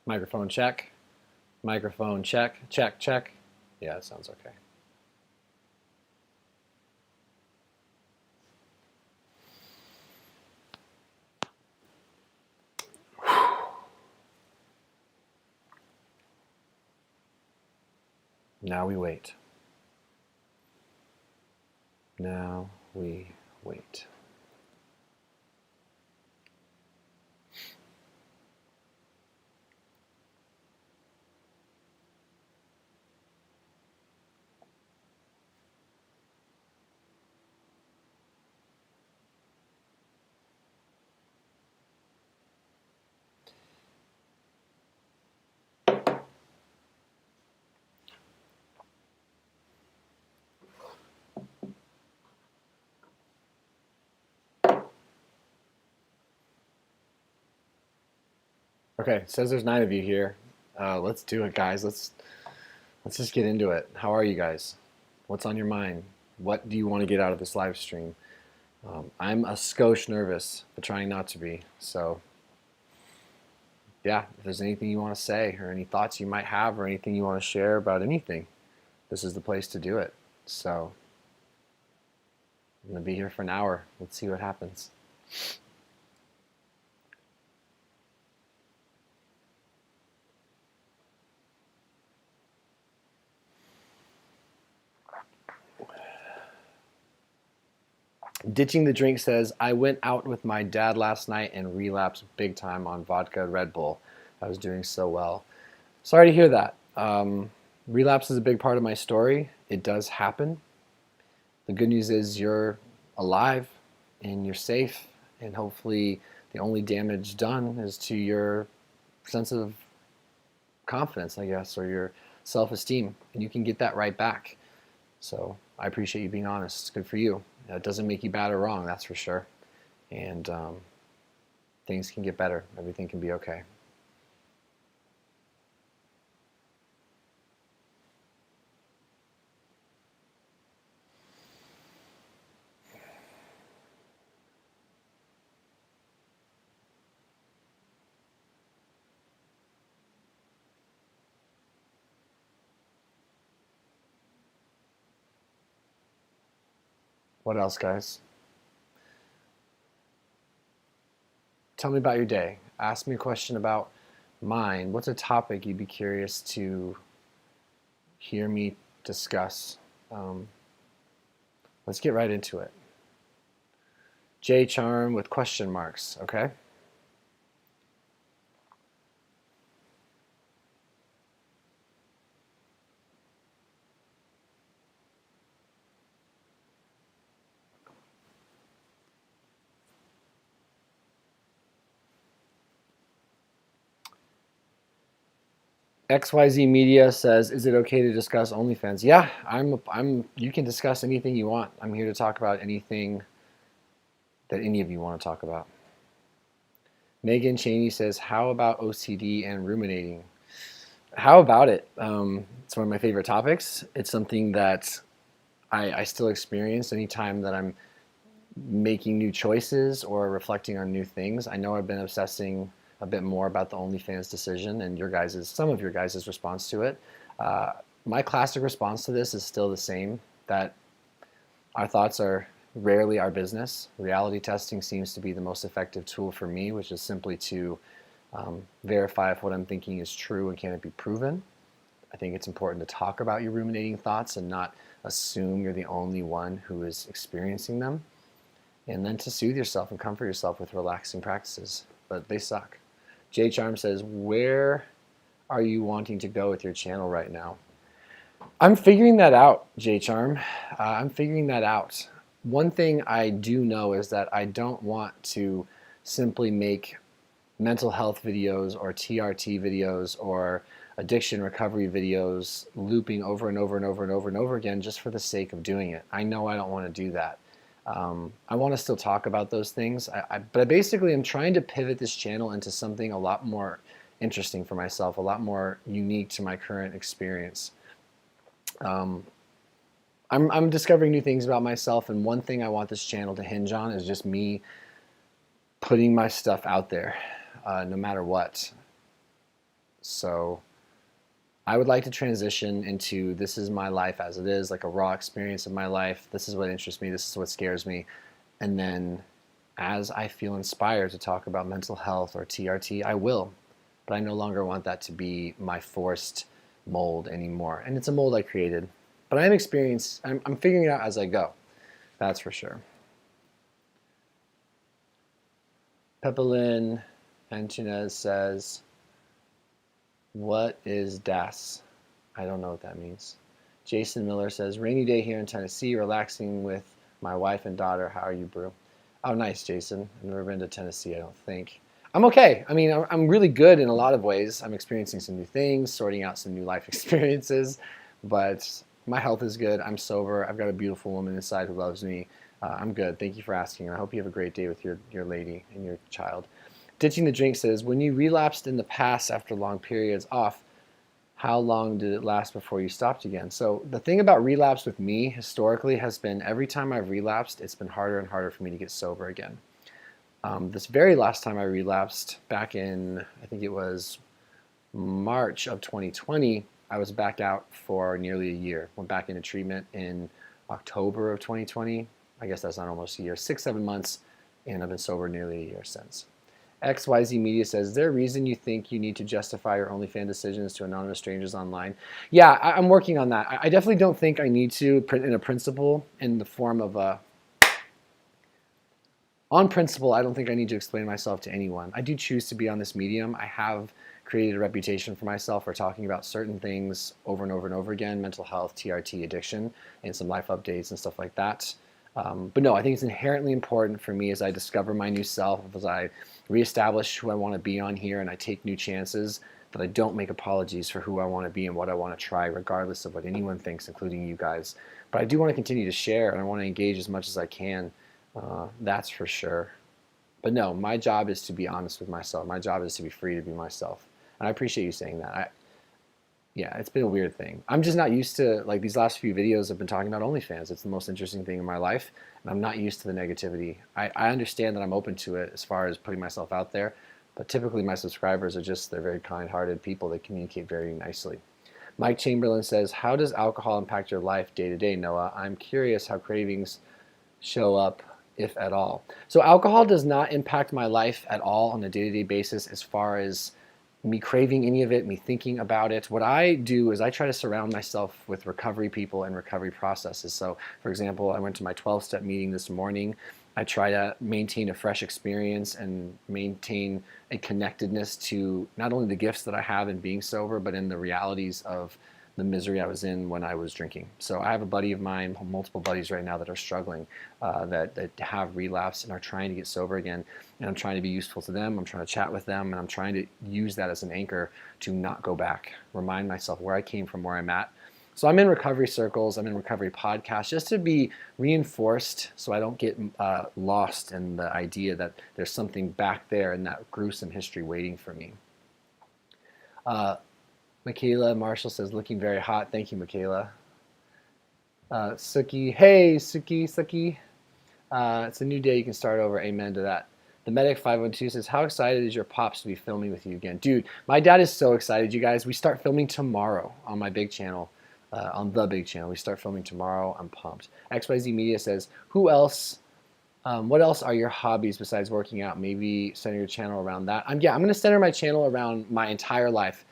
Microphone check. Microphone check. Check, check. Yeah, it sounds okay. Now we wait. Now we wait. Okay, it says there's 9 of you here. Let's do it, guys. Let's just get into it. How are you guys? What's on your mind? What do you want to get out of this live stream? I'm a skosh nervous, but trying not to be. So, yeah, if there's anything you want to say or any thoughts you might have or anything you want to share about anything, this is the place to do it. So, I'm going to be here for an hour. Let's see what happens. Ditching the Drink says, I went out with my dad last night and relapsed big time on vodka Red Bull. I was doing so well. Sorry to hear that. Relapse is a big part of my story. It does happen. The good news is you're alive and you're safe, and hopefully the only damage done is to your sense of confidence, I guess, or your self-esteem, and you can get that right back. So I appreciate you being honest. It's good for you. It doesn't make you bad or wrong, that's for sure. And things can get better. Everything can be okay. What else, guys? Tell me about your day. Ask me a question about mine. What's a topic you'd be curious to hear me discuss? Let's get right into it. J Charm with question marks, okay? XYZ Media says, is it okay to discuss OnlyFans? Yeah, you can discuss anything you want. I'm here to talk about anything that any of you want to talk about. Megan Cheney says, how about OCD and ruminating? How about it? It's one of my favorite topics. It's something that I still experience anytime that I'm making new choices or reflecting on new things. I know I've been obsessing a bit more about the OnlyFans decision and some of your guys' response to it. My classic response to this is still the same, that our thoughts are rarely our business. Reality testing seems to be the most effective tool for me, which is simply to verify if what I'm thinking is true and can it be proven. I think it's important to talk about your ruminating thoughts and not assume you're the only one who is experiencing them. And then to soothe yourself and comfort yourself with relaxing practices. But they suck. J Charm says, where are you wanting to go with your channel right now? I'm figuring that out, J Charm. I'm figuring that out. One thing I do know is that I don't want to simply make mental health videos or TRT videos or addiction recovery videos looping over and over and over and over and over again just for the sake of doing it. I know I don't want to do that. I want to still talk about those things, but basically I'm trying to pivot this channel into something a lot more interesting for myself, a lot more unique to my current experience. I'm discovering new things about myself, and one thing I want this channel to hinge on is just me putting my stuff out there, no matter what. So I would like to transition into this is my life as it is, like a raw experience of my life. This is what interests me. This is what scares me. And then as I feel inspired to talk about mental health or TRT, I will. But I no longer want that to be my forced mold anymore. And it's a mold I created. But I'm figuring it out as I go. That's for sure. Pepelin Antunez says, what is DAS? I don't know what that means. Jason Miller says, rainy day here in Tennessee, relaxing with my wife and daughter. How are you, Brew? Oh, nice, Jason. I've never been to Tennessee, I don't think. I'm okay. I mean, I'm really good in a lot of ways. I'm experiencing some new things, sorting out some new life experiences, but my health is good. I'm sober. I've got a beautiful woman inside who loves me. I'm good. Thank you for asking. I hope you have a great day with your lady and your child. Ditching the Drink says, when you relapsed in the past after long periods off, how long did it last before you stopped again? So the thing about relapse with me historically has been every time I've relapsed, it's been harder and harder for me to get sober again. This very last time I relapsed back in, I think it was March of 2020, I was back out for nearly a year. Went back into treatment in October of 2020. I guess that's not almost a year, 6-7 months, and I've been sober nearly a year since. XYZ Media says, is there a reason you think you need to justify your OnlyFans decisions to anonymous strangers online? Yeah, I'm working on that. I definitely don't think I need to in a principle in the form of a... On principle, I don't think I need to explain myself to anyone. I do choose to be on this medium. I have created a reputation for myself for talking about certain things over and over and over again, mental health, TRT, addiction, and some life updates and stuff like that. But no, I think it's inherently important for me as I discover my new self, as I reestablish who I want to be on here and I take new chances, that I don't make apologies for who I want to be and what I want to try, regardless of what anyone thinks, including you guys. But I do want to continue to share and I want to engage as much as I can. That's for sure. But no, my job is to be honest with myself. My job is to be free to be myself. And I appreciate you saying that. Yeah, it's been a weird thing. I'm just not used to, like, these last few videos I've been talking about OnlyFans. It's the most interesting thing in my life, and I'm not used to the negativity. I understand that I'm open to it as far as putting myself out there, but typically my subscribers are just, they're very kind-hearted people that communicate very nicely. Mike Chamberlain says, how does alcohol impact your life day to day, Noah? I'm curious how cravings show up, if at all. So alcohol does not impact my life at all on a day-to-day basis as far as me craving any of it, me thinking about it. What I do is I try to surround myself with recovery people and recovery processes. So, for example, I went to my 12-step meeting this morning. I try to maintain a fresh experience and maintain a connectedness to not only the gifts that I have in being sober, but in the realities of the misery I was in when I was drinking. So I have a buddy of mine, multiple buddies right now that are struggling, that have relapsed and are trying to get sober again. And I'm trying to be useful to them. I'm trying to chat with them, and I'm trying to use that as an anchor to not go back, remind myself where I came from, where I'm at. So I'm in recovery circles, I'm in recovery podcasts, just to be reinforced so I don't get lost in the idea that there's something back there in that gruesome history waiting for me. Michaela Marshall says, looking very hot. Thank you, Michaela. Suki, hey, Suki. It's a new day. You can start over. Amen to that. The Medic 512 says, how excited is your pops to be filming with you again? Dude, my dad is so excited, you guys. We start filming tomorrow on my big channel, on the big channel. We start filming tomorrow. I'm pumped. XYZ Media says, who else? What else are your hobbies besides working out? Maybe center your channel around that. I'm going to center my channel around my entire life.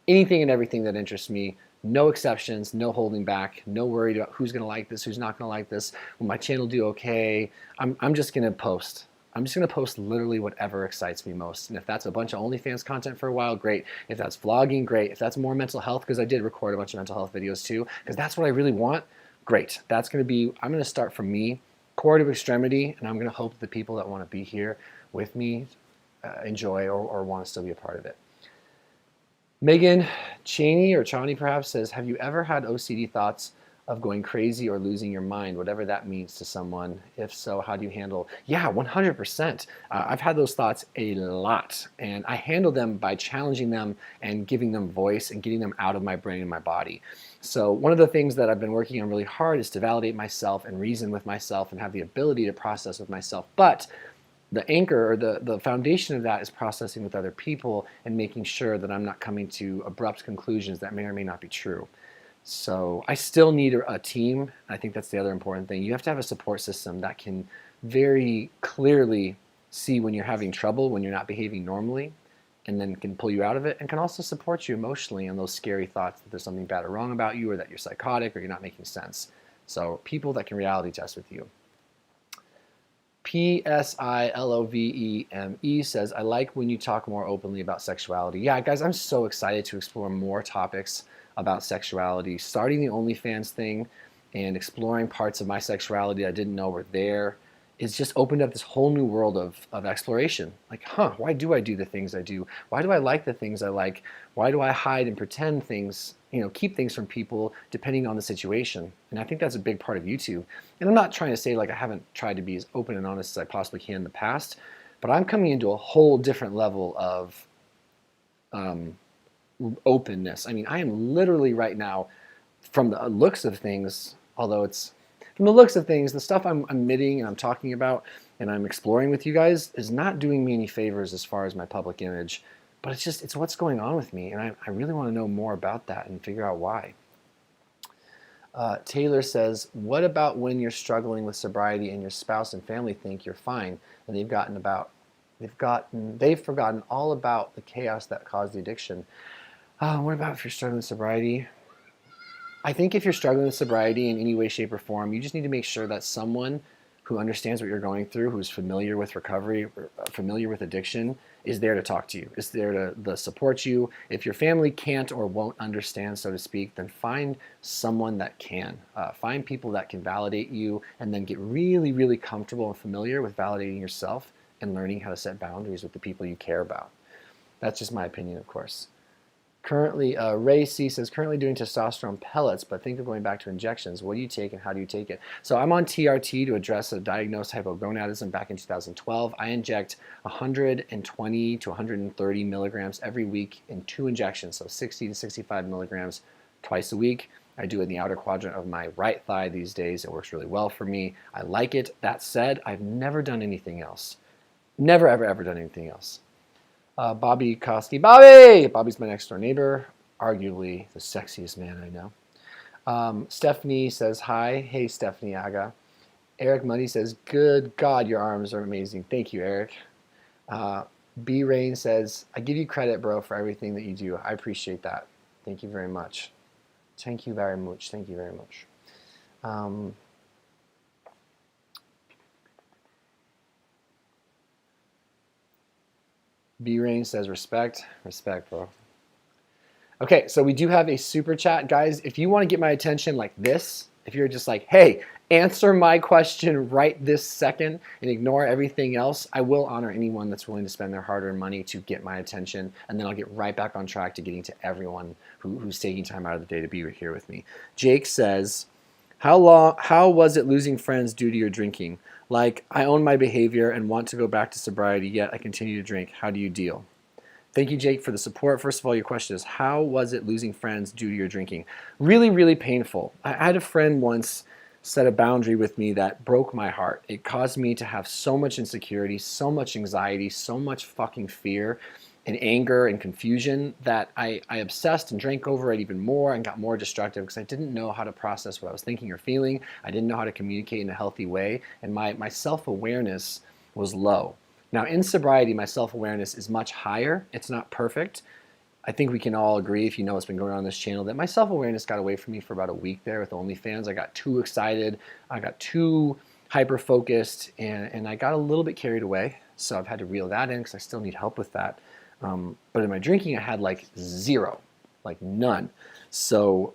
Anything and everything that interests me, no exceptions, no holding back, no worried about who's going to like this, who's not going to like this. Will my channel do okay? I'm just going to post. I'm just going to post literally whatever excites me most. And if that's a bunch of OnlyFans content for a while, great. If that's vlogging, great. If that's more mental health, because I did record a bunch of mental health videos too, because that's what I really want, great. That's going to be, I'm going to start from me, core to extremity, and I'm going to hope that the people that want to be here with me enjoy or want to still be a part of it. Megan Chaney, or Chani perhaps, says, have you ever had OCD thoughts of going crazy or losing your mind, whatever that means to someone? If so, how do you handle? Yeah, 100%. I've had those thoughts a lot, and I handle them by challenging them and giving them voice and getting them out of my brain and my body. So one of the things that I've been working on really hard is to validate myself and reason with myself and have the ability to process with myself. But the anchor or the foundation of that is processing with other people and making sure that I'm not coming to abrupt conclusions that may or may not be true. So I still need a team. I think that's the other important thing. You have to have a support system that can very clearly see when you're having trouble, when you're not behaving normally, and then can pull you out of it, and can also support you emotionally on those scary thoughts that there's something bad or wrong about you, or that you're psychotic, or you're not making sense. So people that can reality test with you. PSILOVEME says, I like when you talk more openly about sexuality. Yeah, guys, I'm so excited to explore more topics about sexuality. Starting the OnlyFans thing and exploring parts of my sexuality I didn't know were there is just opened up this whole new world of exploration. Like, why do I do the things I do? Why do I like the things I like? Why do I hide and pretend things, keep things from people depending on the situation? And I think that's a big part of YouTube. And I'm not trying to say like I haven't tried to be as open and honest as I possibly can in the past, but I'm coming into a whole different level of openness. I mean, I am literally right now, from the looks of things, although it's from the looks of things, the stuff I'm admitting and I'm talking about and I'm exploring with you guys is not doing me any favors as far as my public image, but it's what's going on with me, and I really want to know more about that and figure out why. Taylor says, what about when you're struggling with sobriety and your spouse and family think you're fine and they've forgotten all about the chaos that caused the addiction? What about if you're struggling with sobriety? I think if you're struggling with sobriety in any way, shape, or form, you just need to make sure that someone who understands what you're going through, who's familiar with recovery, familiar with addiction, is there to talk to you, is there to support you. If your family can't or won't understand, so to speak, then find someone that can. Find people that can validate you, and then get really, really comfortable and familiar with validating yourself and learning how to set boundaries with the people you care about. That's just my opinion, of course. Currently, Ray C says, currently doing testosterone pellets, but think of going back to injections. What do you take and how do you take it? So I'm on TRT to address a diagnosed hypogonadism back in 2012. I inject 120 to 130 milligrams every week in 2 injections, so 60 to 65 milligrams twice a week. I do it in the outer quadrant of my right thigh these days. It works really well for me. I like it. That said, I've never done anything else. Never, ever, ever done anything else. Bobby Koski. Bobby's my next door neighbor, arguably the sexiest man I know. Stephanie says hi. Hey, Stephanie Aga. Eric Money says, good God, your arms are amazing. Thank you, Eric. B Rain says, I give you credit, bro, for everything that you do. I appreciate that. Thank you very much. Thank you very much. Thank you very much. B-Rain says, respect, bro. Okay, so we do have a super chat. Guys, if you want to get my attention like this, if you're just like, hey, answer my question right this second and ignore everything else, I will honor anyone that's willing to spend their hard-earned money to get my attention, and then I'll get right back on track to getting to everyone who's taking time out of the day to be here with me. Jake says, how was it losing friends due to your drinking? Like, I own my behavior and want to go back to sobriety, yet I continue to drink. How do you deal? Thank you, Jake, for the support. First of all, your question is, how was it losing friends due to your drinking? Really, really painful. I had a friend once set a boundary with me that broke my heart. It caused me to have so much insecurity, so much anxiety, so much fucking fear and anger and confusion that I obsessed and drank over it even more and got more destructive because I didn't know how to process what I was thinking or feeling. I didn't know how to communicate in a healthy way, and my self-awareness was low. Now, in sobriety, my self-awareness is much higher. It's not perfect. I think we can all agree, if you know what's been going on this channel, that my self-awareness got away from me for about a week there with OnlyFans. I got too excited. I got too hyper-focused, and I got a little bit carried away. So I've had to reel that in because I still need help with that. But in my drinking, I had like zero, like none. So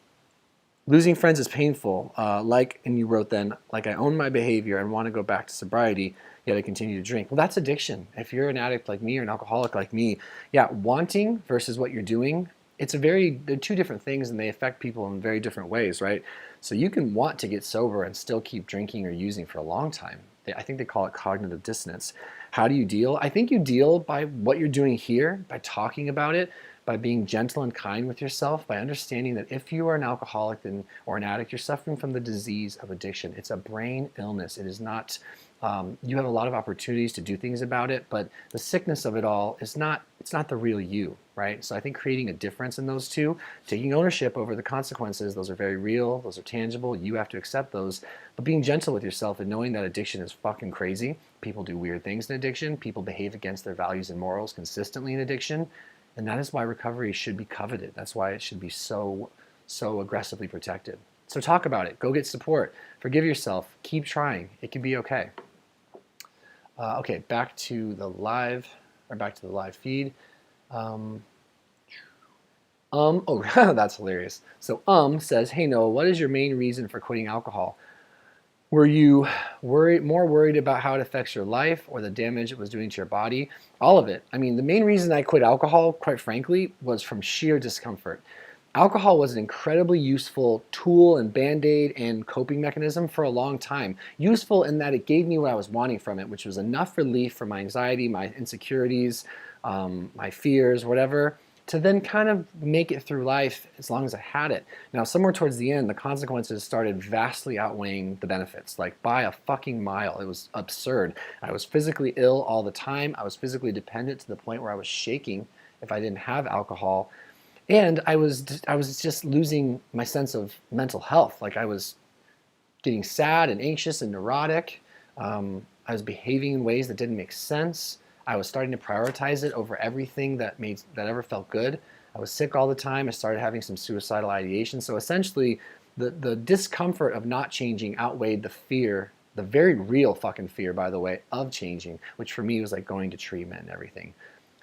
losing friends is painful. And you wrote then, like, I own my behavior and want to go back to sobriety, yet I continue to drink. Well, that's addiction. If you're an addict like me or an alcoholic like me, yeah, wanting versus what you're doing, they're two different things, and they affect people in very different ways, right? So you can want to get sober and still keep drinking or using for a long time. I think they call it cognitive dissonance. How do you deal? I think you deal by what you're doing here, by talking about it, by being gentle and kind with yourself, by understanding that if you are an alcoholic or an addict, you're suffering from the disease of addiction. It's a brain illness. It is not You have a lot of opportunities to do things about it, but the sickness of it all is not, it's not the real you, right? So I think creating a difference in those two, taking ownership over the consequences, those are very real, those are tangible, you have to accept those, but being gentle with yourself and knowing that addiction is fucking crazy. People do weird things in addiction, people behave against their values and morals consistently in addiction, and that is why recovery should be coveted. That's why it should be so aggressively protected. So talk about it, go get support, forgive yourself, keep trying, it can be okay. Okay, back to the live feed. Oh, that's hilarious. So says, hey Noah, what is your main reason for quitting alcohol? Were you more worried about how it affects your life or the damage it was doing to your body? All of it. I mean, the main reason I quit alcohol, quite frankly, was from sheer discomfort. Alcohol was an incredibly useful tool and band-aid and coping mechanism for a long time. Useful in that it gave me what I was wanting from it, which was enough relief from my anxiety, my insecurities, my fears, whatever, to then kind of make it through life as long as I had it. Now, somewhere towards the end, the consequences started vastly outweighing the benefits, like by a fucking mile. It was absurd. I was physically ill all the time. I was physically dependent to the point where I was shaking if I didn't have alcohol. And I was just losing my sense of mental health. Like I was getting sad and anxious and neurotic. I was behaving in ways that didn't make sense. I was starting to prioritize it over everything that ever felt good. I was sick all the time. I started having some suicidal ideation. So essentially, the discomfort of not changing outweighed the fear, the very real fucking fear, by the way, of changing, which for me was like going to treatment and everything.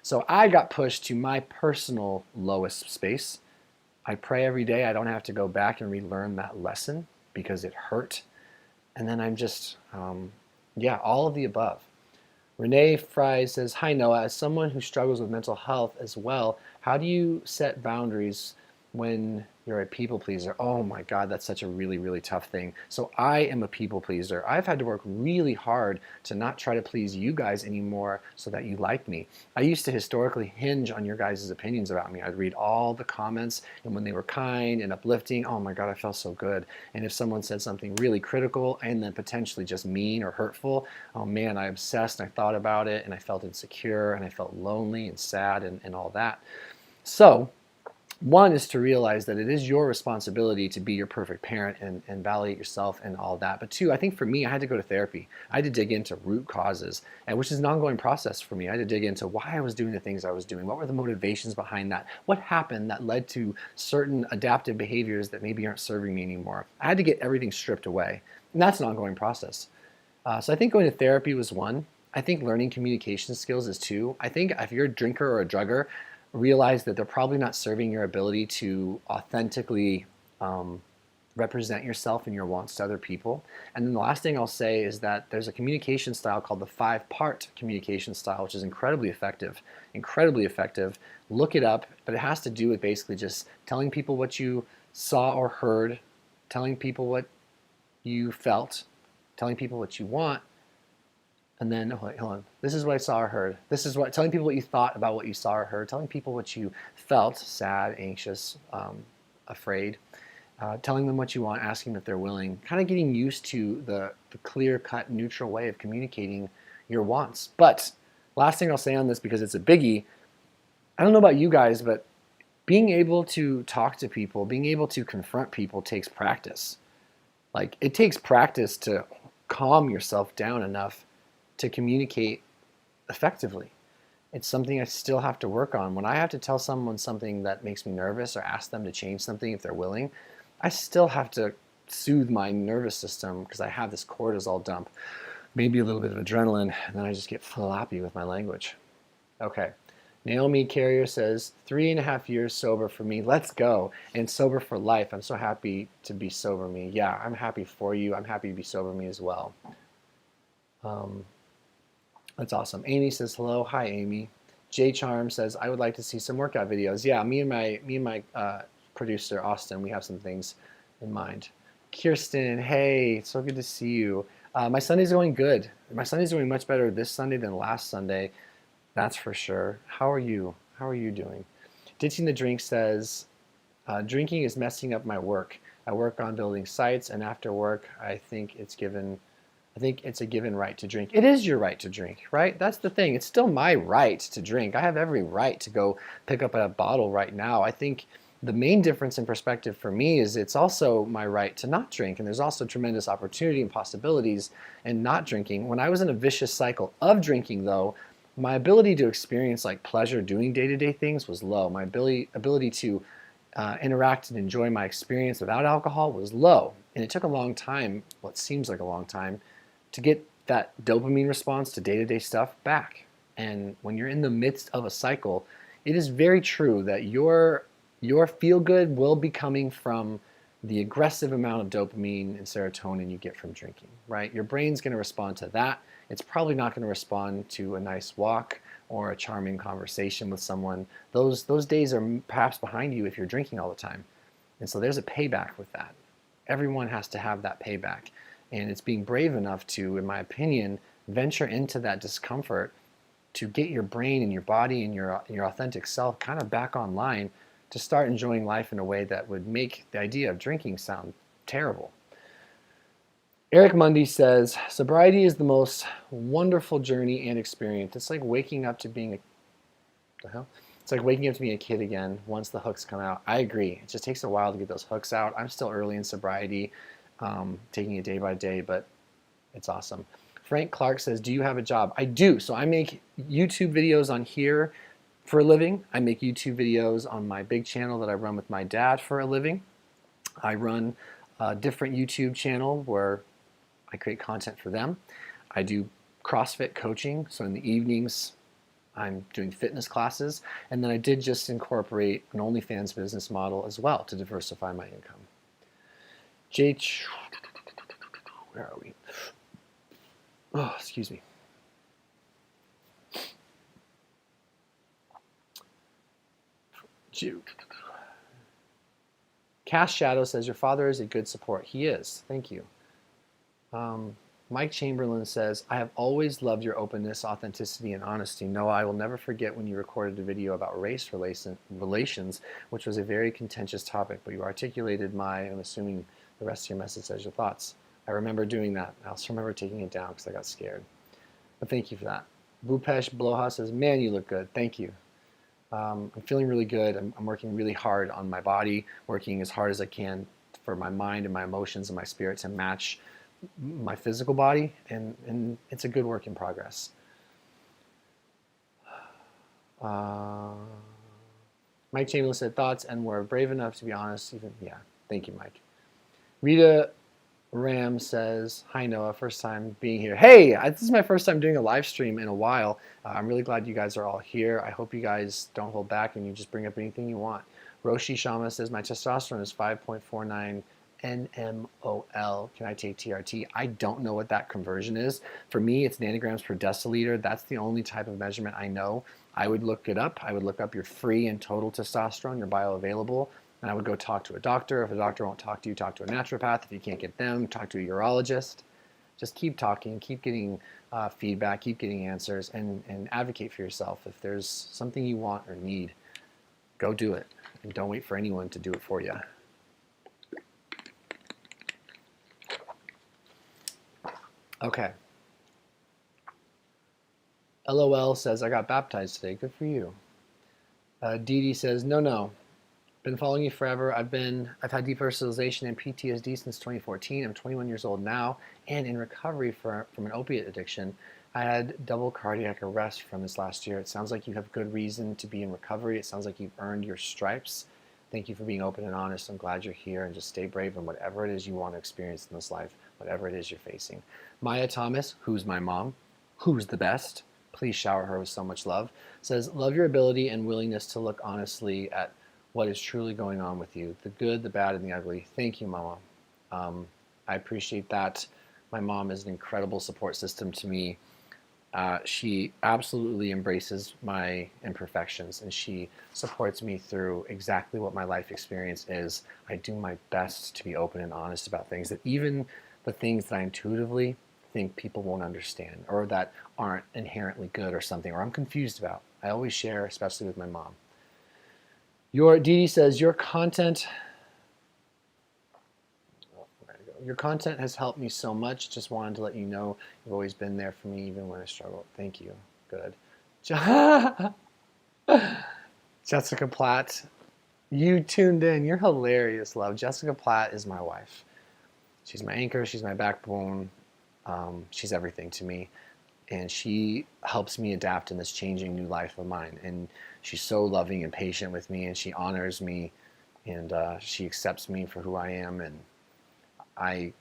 So I got pushed to my personal lowest space. I pray every day I don't have to go back and relearn that lesson because it hurt. And then I'm just, yeah, all of the above. Renee Fry says, hi Noah, as someone who struggles with mental health as well, how do you set boundaries when you're a people pleaser? Oh my God, that's such a really, really tough thing. So I am a people pleaser. I've had to work really hard to not try to please you guys anymore so that you like me. I used to historically hinge on your guys' opinions about me. I'd read all the comments, and when they were kind and uplifting, oh my God, I felt so good. And if someone said something really critical and then potentially just mean or hurtful, oh man, I obsessed and I thought about it and I felt insecure and I felt lonely and sad and all that. So one is to realize that it is your responsibility to be your perfect parent and validate yourself and all that. But two, I think for me, I had to go to therapy. I had to dig into root causes, and which is an ongoing process for me. I had to dig into why I was doing the things I was doing. What were the motivations behind that? What happened that led to certain adaptive behaviors that maybe aren't serving me anymore? I had to get everything stripped away, and that's an ongoing process. So I think going to therapy was one. I think learning communication skills is two. I think if you're a drinker or a drugger, realize that they're probably not serving your ability to authentically represent yourself and your wants to other people. And then the last thing I'll say is that there's a communication style called the 5-part communication style, which is incredibly effective. Incredibly effective. Look it up, but it has to do with basically just telling people what you saw or heard, telling people what you felt, telling people what you want, and then, hold on, this is what I saw or heard. This is what, telling people what you thought about what you saw or heard, telling people what you felt, sad, anxious, afraid, telling them what you want, asking if they're willing, kind of getting used to the clear-cut, neutral way of communicating your wants. But last thing I'll say on this, because it's a biggie, I don't know about you guys, but being able to talk to people, being able to confront people takes practice. Like, it takes practice to calm yourself down enough to communicate effectively. It's something I still have to work on. When I have to tell someone something that makes me nervous or ask them to change something if they're willing, I still have to soothe my nervous system because I have this cortisol dump, maybe a little bit of adrenaline, and then I just get floppy with my language. Okay. Naomi Carrier says, 3.5 years sober for me. Let's go. And sober for life. I'm so happy to be sober me. Yeah, I'm happy for you. I'm happy to be sober me as well. That's awesome. Amy says hello. Hi, Amy. J Charm says I would like to see some workout videos. Yeah, me and my producer Austin, we have some things in mind. Kirsten, hey, so good to see you. My Sunday's going good. My Sunday's doing much better this Sunday than last Sunday. That's for sure. How are you? How are you doing? Ditching the Drink says drinking is messing up my work. I work on building sites, and after work, I think it's given I think it's a given right to drink. It is your right to drink, right? That's the thing. It's still my right to drink. I have every right to go pick up a bottle right now. I think the main difference in perspective for me is it's also my right to not drink. And there's also tremendous opportunity and possibilities in not drinking. When I was in a vicious cycle of drinking, though, my ability to experience like pleasure doing day-to-day things was low. My ability to interact and enjoy my experience without alcohol was low. And it took a long time, what seems like a long time, to get that dopamine response to day-to-day stuff back. And when you're in the midst of a cycle, it is very true that your feel-good will be coming from the aggressive amount of dopamine and serotonin you get from drinking, right? Your brain's going to respond to that. It's probably not going to respond to a nice walk or a charming conversation with someone. Those days are perhaps behind you if you're drinking all the time. And so there's a payback with that. Everyone has to have that payback. And it's being brave enough to, in my opinion, venture into that discomfort to get your brain and your body and your authentic self kind of back online to start enjoying life in a way that would make the idea of drinking sound terrible. Eric Mundy says, sobriety is the most wonderful journey and experience. It's like waking up to being It's like waking up to being a kid again once the hooks come out. I agree. It just takes a while to get those hooks out. I'm still early in sobriety, taking it day by day, but it's awesome. Frank Clark says, do you have a job? I do. So I make YouTube videos on here for a living. I make YouTube videos on my big channel that I run with my dad for a living. I run a different YouTube channel where I create content for them. I do CrossFit coaching. So in the evenings, I'm doing fitness classes. And then I did just incorporate an OnlyFans business model as well to diversify my income. Where are we? Oh, excuse me. Cast Shadow says, your father is a good support. He is. Thank you. Mike Chamberlain says, I have always loved your openness, authenticity, and honesty. Noah, I will never forget when you recorded a video about race relations, which was a very contentious topic, but you articulated I'm assuming the rest of your message says your thoughts. I remember doing that. I also remember taking it down because I got scared. But thank you for that. Bhupesh Bloha says, man, you look good. Thank you. I'm feeling really good. I'm working really hard on my body, working as hard as I can for my mind and my emotions and my spirit to match my physical body, and it's a good work in progress. Mike Chamberlain said, thoughts, and we're brave enough to be honest. Yeah, thank you, Mike. Rita Ram says, hi Noah, first time being here. Hey, this is my first time doing a live stream in a while. I'm really glad you guys are all here. I hope you guys don't hold back and you just bring up anything you want. Roshi Shama says, my testosterone is 5.49 NMOL. Can I take TRT? I don't know what that conversion is. For me, it's nanograms per deciliter. That's the only type of measurement I know. I would look it up. I would look up your free and total testosterone, your bioavailable, and I would go talk to a doctor. If a doctor won't talk to you, talk to a naturopath. If you can't get them, talk to a urologist. Just keep talking, keep getting feedback, keep getting answers, and advocate for yourself. If there's something you want or need, go do it. And don't wait for anyone to do it for you. Okay. LOL says, I got baptized today. Good for you. Dee Dee says, no. Been following you forever. I've had depersonalization and PTSD since 2014. I'm 21 years old now and in recovery from an opiate addiction. I had double cardiac arrest from this last year. It sounds like you have good reason to be in recovery. It sounds like you've earned your stripes. Thank you for being open and honest. I'm glad you're here, and just stay brave in whatever it is you want to experience in this life, whatever it is you're facing. Maya Thomas, who's my mom, who's the best, please shower her with so much love, says, love your ability and willingness to look honestly at what is truly going on with you, the good, the bad, and the ugly. Thank you, Mama. I appreciate that. My mom is an incredible support system to me. She absolutely embraces my imperfections, and she supports me through exactly what my life experience is. I do my best to be open and honest about things, that even the things that I intuitively think people won't understand or that aren't inherently good or something, or I'm confused about. I always share, especially with my mom. Dee Dee says, your content, Your content has helped me so much. Just wanted to let you know you've always been there for me even when I struggled. Thank you. Good. Jessica Platt, you tuned in. You're hilarious, love. Jessica Platt is my wife. She's my anchor. She's my backbone. She's everything to me. And she helps me adapt in this changing new life of mine. And she's so loving and patient with me, and she honors me, and she accepts me for who I am. And I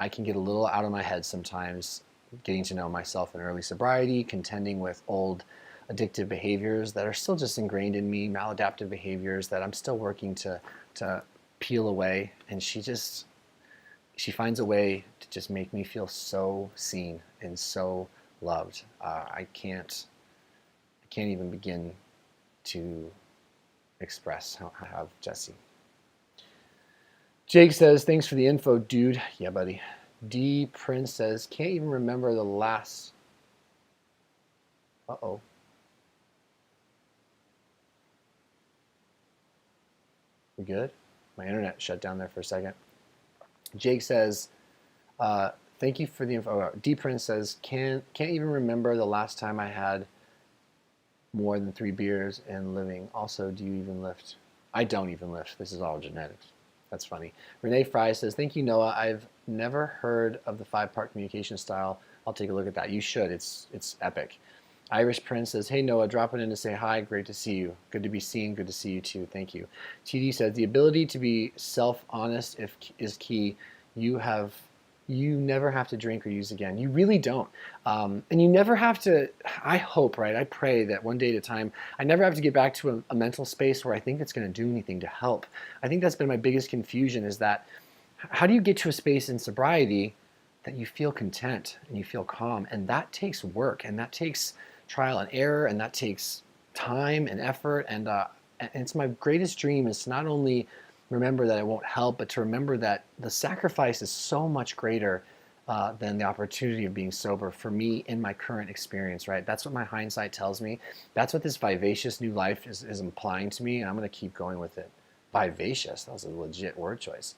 can get a little out of my head sometimes, getting to know myself in early sobriety, contending with old addictive behaviors that are still just ingrained in me, maladaptive behaviors that I'm still working to peel away. And she finds a way to just make me feel so seen and so loved. I can't even begin to express how I have Jesse. Jake says, thanks for the info, dude. Yeah, buddy. D Prince says, can't even remember the last. Uh-oh. We good? My internet shut down there for a second. Jake says, thank you for the info. D Prince says, can't even remember the last time I had more than 3 beers and living. Also, do you even lift? I don't even lift. This is all genetics. That's funny. Renee Fry says, thank you, Noah. I've never heard of the 5-part communication style. I'll take a look at that. You should. It's epic. Irish Prince says, hey, Noah, dropping in to say hi. Great to see you. Good to be seen. Good to see you, too. Thank you. TD says, the ability to be self-honest is key. You never have to drink or use again. You really don't. And you never have to, I hope, right? I pray that one day at a time, I never have to get back to a mental space where I think it's going to do anything to help. I think that's been my biggest confusion, is that how do you get to a space in sobriety that you feel content and you feel calm? And that takes work, and that takes trial and error, and that takes time and effort. And it's my greatest dream is to not only remember that it won't help, but to remember that the sacrifice is so much greater than the opportunity of being sober for me in my current experience, right? That's what my hindsight tells me. That's what this vivacious new life is implying to me, and I'm going to keep going with it. Vivacious, that was a legit word choice.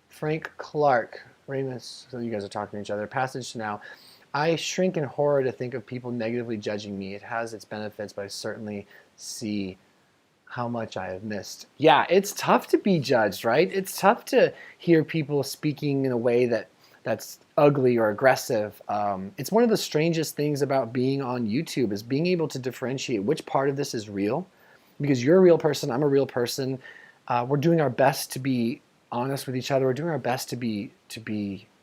Frank Clark, Ramus, so you guys are talking to each other. Passage to now. I shrink in horror to think of people negatively judging me. It has its benefits, but I certainly see how much I have missed. Yeah, it's tough to be judged, right? It's tough to hear people speaking in a way that's ugly or aggressive. It's one of the strangest things about being on YouTube, is being able to differentiate which part of this is real, because you're a real person, I'm a real person. We're doing our best to be honest with each other. We're doing our best to be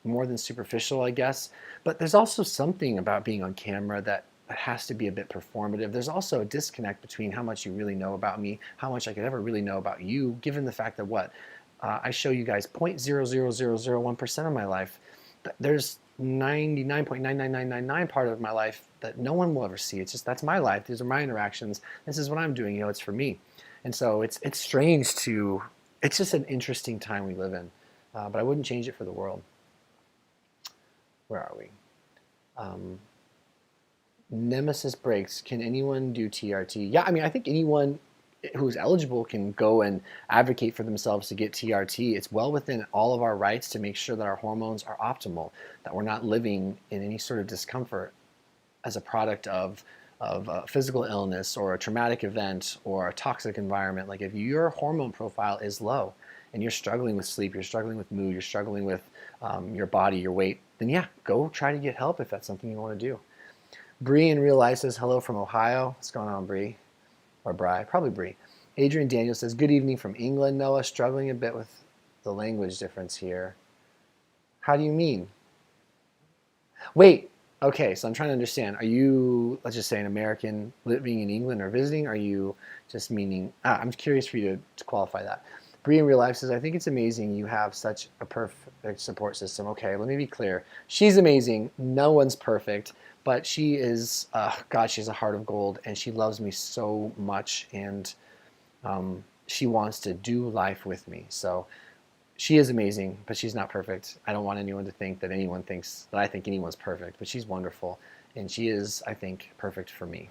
more than superficial, I guess. But there's also something about being on camera that has to be a bit performative. There's also a disconnect between how much you really know about me, how much I could ever really know about you, given the fact that I show you guys 0.00001% of my life. There's 99.99999 part of my life that no one will ever see. It's just, that's my life. These are my interactions. This is what I'm doing. It's for me. And so it's strange to, it's just an interesting time we live in. But I wouldn't change it for the world. Where are we? Nemesis breaks. Can anyone do TRT? Yeah, I mean, I think anyone who's eligible can go and advocate for themselves to get TRT. It's well within all of our rights to make sure that our hormones are optimal, that we're not living in any sort of discomfort as a product of a physical illness or a traumatic event or a toxic environment. Like, if your hormone profile is low and you're struggling with sleep, you're struggling with mood, you're struggling with your body, your weight, then yeah, go try to get help if that's something you want to do. Bree in real life says, hello from Ohio. What's going on, Bree? Or Bri? Probably Bree. Adrian Daniel says, good evening from England, Noah. Struggling a bit with the language difference here. How do you mean? Wait, okay, so I'm trying to understand. Are you, let's just say, an American living in England or visiting? Are you just meaning, I'm curious for you to qualify that. Bree in real life says, I think it's amazing you have such a perfect support system. Okay, let me be clear. She's amazing. No one's perfect. But she is, God, she's a heart of gold, and she loves me so much, and she wants to do life with me. So she is amazing, but she's not perfect. I don't want anyone to think that anyone thinks that I think anyone's perfect, but she's wonderful, and she is, I think, perfect for me.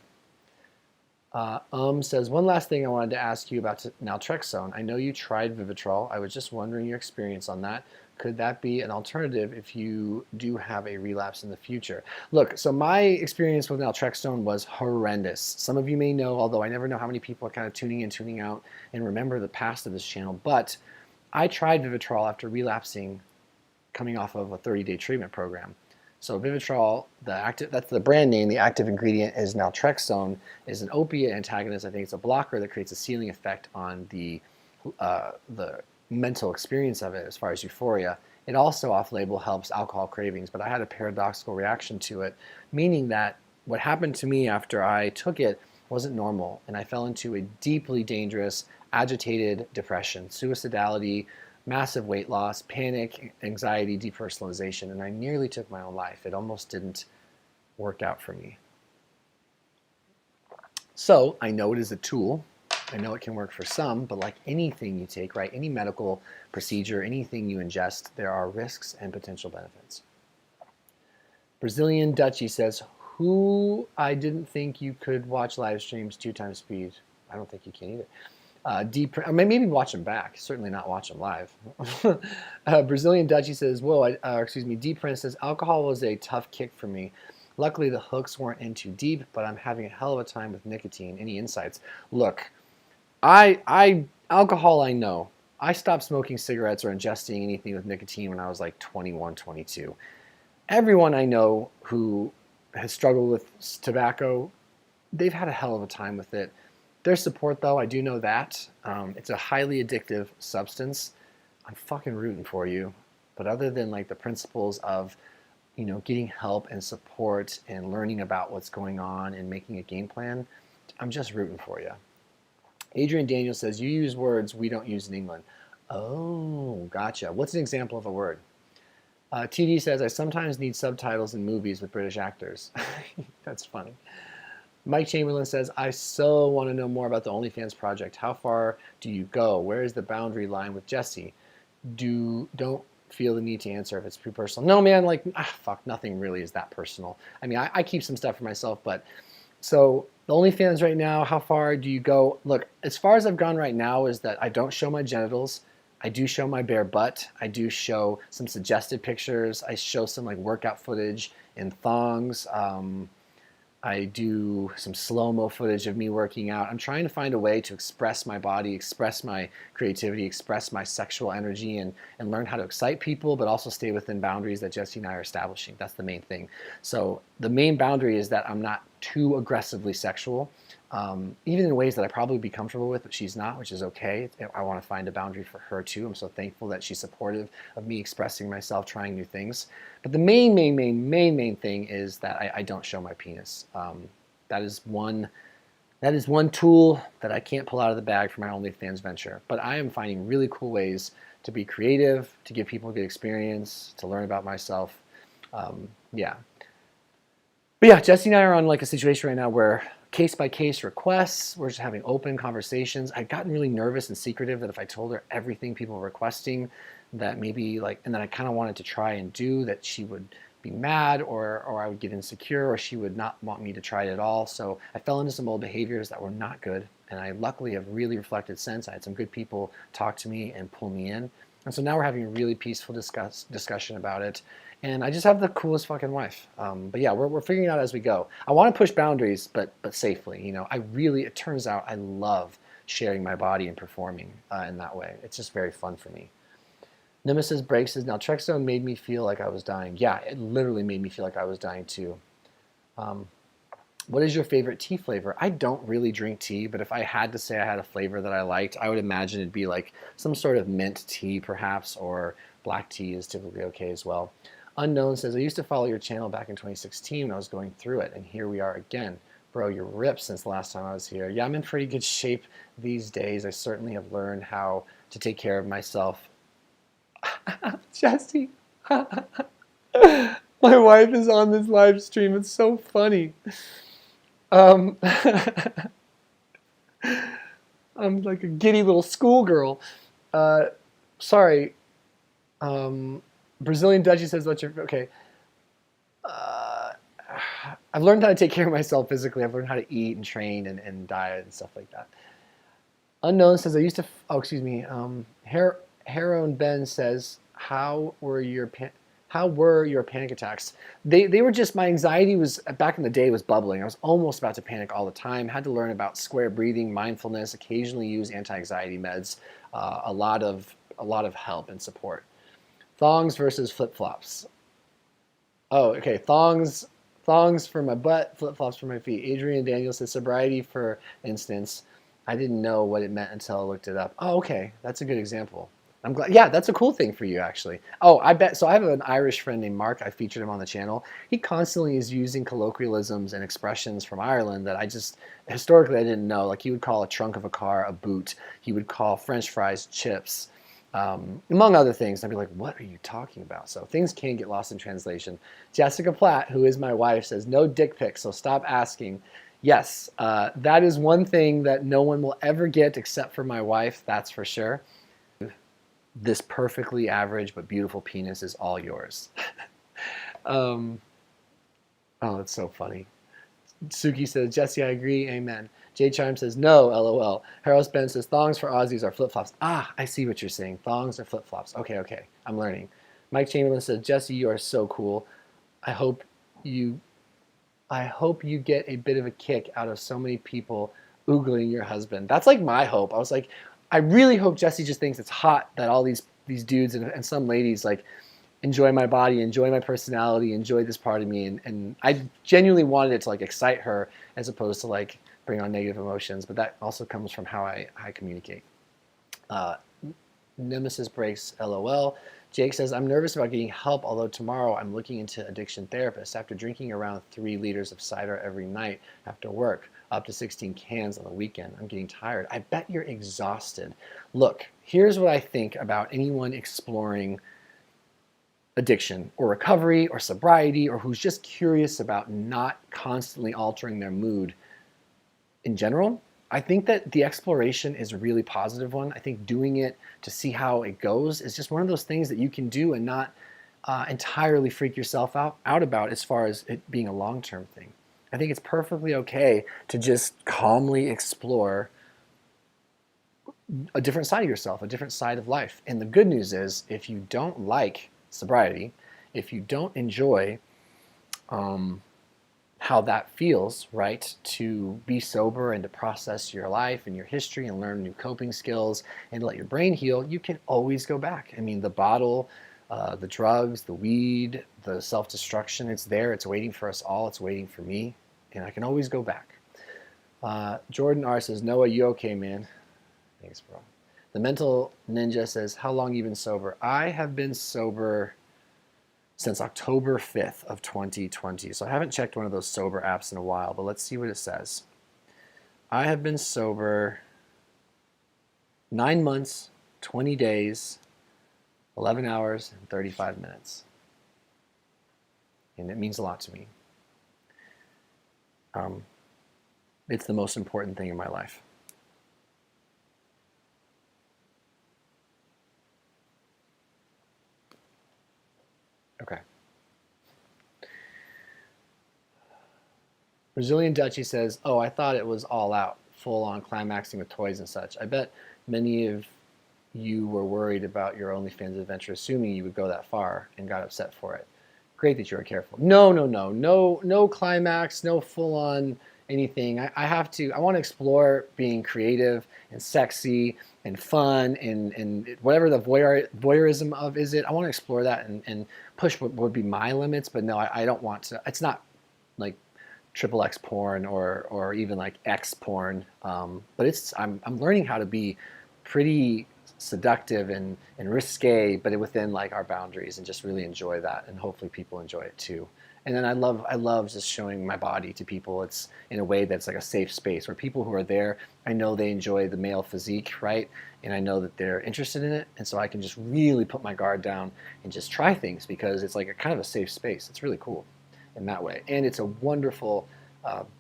Says, one last thing I wanted to ask you about naltrexone. I know you tried VIVITROL. I was just wondering your experience on that. Could that be an alternative if you do have a relapse in the future? Look, so my experience with naltrexone was horrendous. Some of you may know, although I never know how many people are kind of tuning in, tuning out, and remember the past of this channel, but I tried VIVITROL after relapsing, coming off of a 30-day treatment program. So VIVITROL, that's the brand name. The active ingredient is naltrexone, is an opiate antagonist. I think it's a blocker that creates a ceiling effect on the mental experience of it as far as euphoria. It also off-label helps alcohol cravings, but I had a paradoxical reaction to it, meaning that what happened to me after I took it wasn't normal, and I fell into a deeply dangerous, agitated depression, suicidality, massive weight loss, panic, anxiety, depersonalization, and I nearly took my own life. It almost didn't work out for me. So I know it is a tool. I know it can work for some, but like anything you take, right, any medical procedure, anything you ingest, there are risks and potential benefits. Brazilian Dutchie says, who I didn't think you could watch live streams 2 times speed. I don't think you can either. Maybe watch them back. Certainly not watch them live. Brazilian Dutchie says, whoa, D Prince says, alcohol was a tough kick for me. Luckily, the hooks weren't in too deep, but I'm having a hell of a time with nicotine. Any insights? Look, alcohol, I know. I stopped smoking cigarettes or ingesting anything with nicotine when I was like 21, 22. Everyone I know who has struggled with tobacco, they've had a hell of a time with it. There's support, though. I do know that. It's a highly addictive substance. I'm fucking rooting for you. But other than like the principles of, getting help and support and learning about what's going on and making a game plan, I'm just rooting for you. Adrian Daniel says, you use words we don't use in England. Oh, gotcha. What's an example of a word? TD says, I sometimes need subtitles in movies with British actors. That's funny. Mike Chamberlain says, I so want to know more about the OnlyFans project. How far do you go? Where is the boundary line with Jesse? Don't feel the need to answer if it's too personal. No, man, fuck, nothing really is that personal. I mean, I keep some stuff for myself, but so the OnlyFans right now, how far do you go? Look, as far as I've gone right now is that I don't show my genitals. I do show my bare butt. I do show some suggested pictures. I show some like workout footage in thongs. I do some slow-mo footage of me working out. I'm trying to find a way to express my body, express my creativity, express my sexual energy, and learn how to excite people, but also stay within boundaries that Jesse and I are establishing. That's the main thing. So the main boundary is that I'm not too aggressively sexual, even in ways that I probably would be comfortable with, but she's not, which is okay. I want to find a boundary for her too. I'm so thankful that she's supportive of me expressing myself, trying new things. But the main thing is that I don't show my penis. That is one tool that I can't pull out of the bag for my OnlyFans venture. But I am finding really cool ways to be creative, to give people a good experience, to learn about myself. Yeah. But yeah, Jesse and I are on like a situation right now where case-by-case requests, we're just having open conversations. I'd gotten really nervous and secretive that if I told her everything people were requesting, that maybe and then I kind of wanted to try and do that, she would be mad or I would get insecure or she would not want me to try it at all. So I fell into some old behaviors that were not good, and I luckily have really reflected since. I had some good people talk to me and pull me in. And so now we're having a really peaceful discussion about it. And I just have the coolest fucking wife. But yeah, we're figuring it out as we go. I want to push boundaries, but safely. It turns out I love sharing my body and performing in that way. It's just very fun for me. Nemesis Breaks says, naltrexone made me feel like I was dying. Yeah, it literally made me feel like I was dying too. What is your favorite tea flavor? I don't really drink tea, but if I had to say I had a flavor that I liked, I would imagine it'd be like some sort of mint tea perhaps, or black tea is typically okay as well. Unknown says, I used to follow your channel back in 2016 when I was going through it, and here we are again. Bro, you're ripped since the last time I was here. Yeah, I'm in pretty good shape these days. I certainly have learned how to take care of myself. Jesse. My wife is on this live stream. It's so funny. I'm like a giddy little schoolgirl. Sorry. Brazilian Dutchie says, what's your... Okay. I've learned how to take care of myself physically. I've learned how to eat and train and diet and stuff like that. Unknown says, I used to, oh, excuse me. Heron Ben says, how were your panic attacks? They were just, my anxiety was, back in the day, was bubbling. I was almost about to panic all the time. Had to learn about square breathing, mindfulness, occasionally use anti-anxiety meds, a lot of help and support. Thongs versus flip-flops. Oh, okay. Thongs for my butt, flip-flops for my feet. Adrian Daniel says, sobriety, for instance. I didn't know what it meant until I looked it up. Oh, okay. That's a good example. I'm glad. Yeah, that's a cool thing for you, actually. Oh, I bet. So I have an Irish friend named Mark. I featured him on the channel. He constantly is using colloquialisms and expressions from Ireland that I just, historically, I didn't know. Like, he would call a trunk of a car a boot. He would call French fries chips, among other things. I'd be like, what are you talking about? So things can get lost in translation. Jessica Platt, who is my wife, says, no dick pics, so stop asking. Yes, that is one thing that no one will ever get except for my wife, that's for sure. This perfectly average but beautiful penis is all yours. Oh, that's so funny. Suki says, Jesse, I agree, amen. Jay Chime says, no, LOL. Harold Ben says, thongs for Aussies are flip-flops. Ah, I see what you're saying. Thongs are flip-flops. Okay, I'm learning. Mike Chamberlain says, Jesse, you are so cool. I hope you get a bit of a kick out of so many people oogling your husband. That's like my hope. I was like, I really hope Jesse just thinks it's hot that all these dudes and some ladies like enjoy my body, enjoy my personality, enjoy this part of me. And I genuinely wanted it to like excite her as opposed to like bring on negative emotions. But that also comes from how I communicate. Nemesis breaks, LOL. Jake says, I'm nervous about getting help, although tomorrow I'm looking into addiction therapists after drinking around 3 liters of cider every night after work, up to 16 cans on the weekend. I'm getting tired. I bet you're exhausted. Look, here's what I think about anyone exploring addiction or recovery or sobriety or who's just curious about not constantly altering their mood in general. I think that the exploration is a really positive one. I think doing it to see how it goes is just one of those things that you can do and not entirely freak yourself out about as far as it being a long-term thing. I think it's perfectly okay to just calmly explore a different side of yourself, a different side of life. And the good news is, if you don't like sobriety, if you don't enjoy how that feels, right, to be sober and to process your life and your history and learn new coping skills and let your brain heal, you can always go back. I mean, the bottle, the drugs, the weed, the self-destruction, it's there, it's waiting for us all, it's waiting for me, and I can always go back. Jordan R says, Noah, you okay, man? Thanks, bro. The Mental Ninja says, how long you been sober? I have been sober since October 5th of 2020. So I haven't checked one of those sober apps in a while, but let's see what it says. I have been sober 9 months, 20 days, 11 hours, and 35 minutes. And it means a lot to me. It's the most important thing in my life. Okay. Brazilian Dutchie says, oh, I thought it was all out, full on climaxing with toys and such. I bet many of you were worried about your OnlyFans adventure, assuming you would go that far and got upset for it. Great that you were careful. No climax, no full on anything. I want to explore being creative and sexy and fun and whatever the voyeurism of is it. I want to explore that and push what would be my limits, but no, I don't want to. It's not like XXX porn or even like X porn, but I'm learning how to be pretty seductive and risque, but within like our boundaries, and just really enjoy that, and hopefully people enjoy it too. And then I love just showing my body to people. It's in a way that's like a safe space where people who are there, I know they enjoy the male physique, right? And I know that they're interested in it, and so I can just really put my guard down and just try things because it's like a kind of a safe space. It's really cool in that way, and it's a wonderful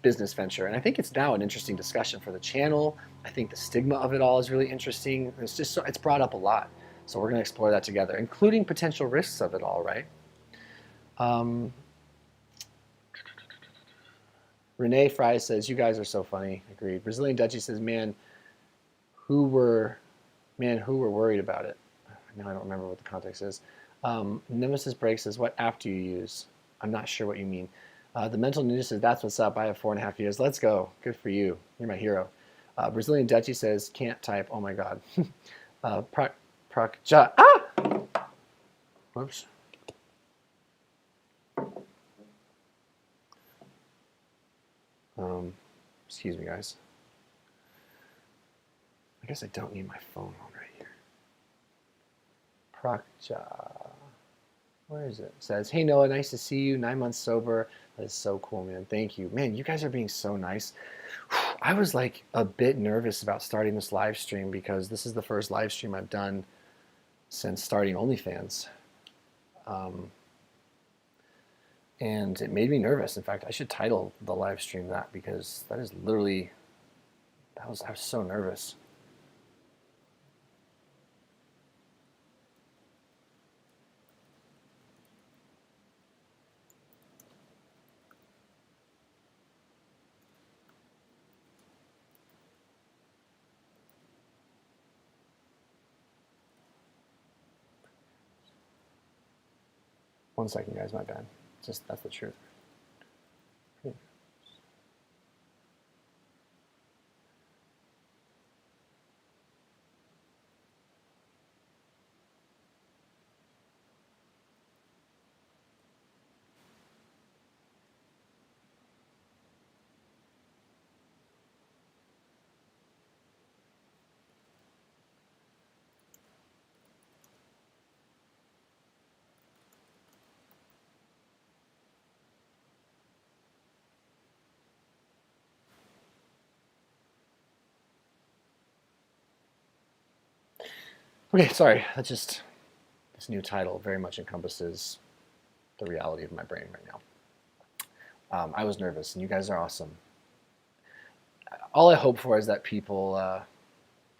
business venture. And I think it's now an interesting discussion for the channel. I think the stigma of it all is really interesting. It's just it's brought up a lot, so we're going to explore that together, including potential risks of it all, right? Renee Fry says, you guys are so funny. Agreed. Brazilian Dutchie says, man, who were worried about it? Now I don't remember what the context is. Nemesis Break says, what app do you use? I'm not sure what you mean. The Mental Ninja says, that's what's up. I have 4.5 years. Let's go. Good for you. You're my hero. Brazilian Dutchie says, can't type. Oh my God. Whoops. Excuse me, guys. I guess I don't need my phone on right here. Prakja. Where is it? It says, hey Noah, nice to see you. 9 months sober. That is so cool, man. Thank you. Man, you guys are being so nice. I was like a bit nervous about starting this live stream because this is the first live stream I've done since starting OnlyFans. And it made me nervous. In fact, I should title the live stream that, because that is literally, I was so nervous. One second, guys, my bad. Just, that's the truth. Okay, sorry. This new title very much encompasses the reality of my brain right now. I was nervous, and you guys are awesome. All I hope for is that people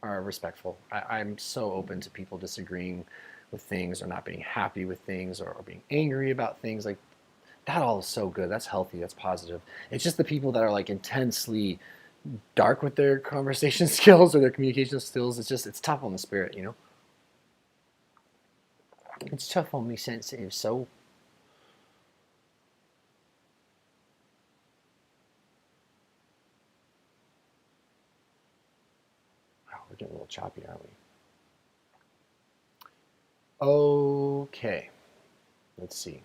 are respectful. I'm so open to people disagreeing with things, or not being happy with things, or being angry about things. Like, that all is so good. That's healthy. That's positive. It's just the people that are like intensely dark with their conversation skills or their communication skills. It's tough on the spirit, you know? It's tough on me sensitive soul. Oh, we're getting a little choppy, aren't we? Okay. Let's see.